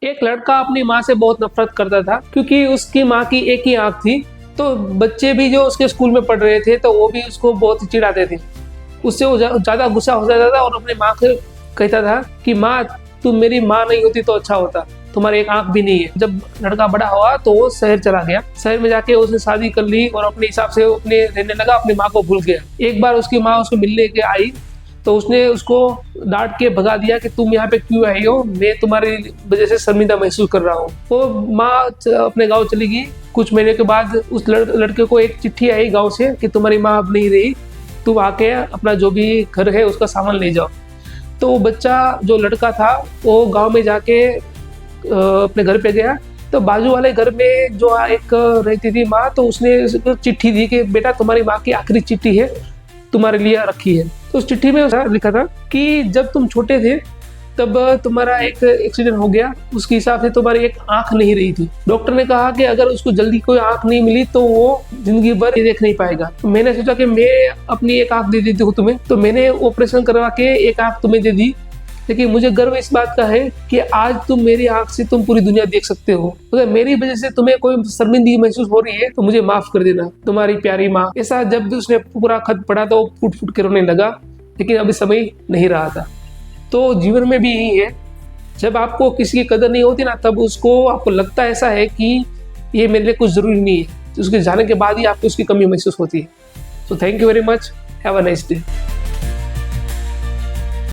एक लड़का अपनी माँ से बहुत नफरत करता था क्योंकि उसकी माँ की एक ही आंख थी। तो बच्चे भी जो उसके स्कूल में पढ़ रहे थे तो वो भी उसको बहुत चिढ़ाते थे। उससे वो ज़्यादा गुस्सा हो जाता था और अपनी माँ को कहता था कि माँ, तुम मेरी माँ नहीं होती तो अच्छा होता, तुम्हारी एक आंख भी नहीं है। जब लड़का बड़ा हुआ तो वो शहर चला गया। शहर में जाके उसने शादी कर ली और अपने हिसाब से अपने रहने लगा, अपनी माँ को भूल गया। एक बार उसकी माँ उसको मिलने के आई तो उसने उसको डांट के भगा दिया कि तुम यहाँ पे क्यों आई हो, मैं तुम्हारी वजह से शर्मिंदा महसूस कर रहा हूँ। वो माँ अपने गाँव चली गई। कुछ महीने के बाद उस लड़के को एक चिट्ठी आई गाँव से कि तुम्हारी माँ अब नहीं रही, तुम आके अपना जो भी घर है उसका सामान ले जाओ। तो वो बच्चा जो लड़का था वो गांव में जाके अपने घर पे गया। तो बाजू वाले घर में जो एक रहती थी माँ, तो उसने चिट्ठी दी कि बेटा तुम्हारी माँ की आखिरी चिट्ठी है, तुम्हारे लिए रखी है। तो उस चिट्ठी में लिखा था कि जब तुम छोटे थे तब तुम्हारा एक एक्सीडेंट हो गया, उसके हिसाब से तुम्हारी एक आंख नहीं रही थी। डॉक्टर ने कहा कि अगर उसको जल्दी कोई आंख नहीं मिली तो वो जिंदगी भर देख नहीं पाएगा। तो मैंने सोचा कि मैं अपनी एक आंख दे देती हूँ तुम्हें, तो मैंने ऑपरेशन करवा के एक आंख तुम्हें दे दी। लेकिन मुझे गर्व इस बात का है कि आज तुम मेरी आंख से तुम पूरी दुनिया देख सकते हो। अगर मेरी वजह से तुम्हें कोई शर्मिंदगी महसूस हो रही है तो मुझे माफ कर देना, तुम्हारी प्यारी माँ। ऐसा जब भी उसने पूरा खत पढ़ा तो फूट फूट के रोने लगा, लेकिन अभी समय नहीं रहा था। तो जीवन में भी यही है, जब आपको किसी की कदर नहीं होती ना, तब उसको आपको लगता ऐसा है कि ये मेरे लिए कुछ जरूरी नहीं है, तो उसके जाने के बाद ही आपको उसकी कमी महसूस होती है। तो thank you very much, have a nice day.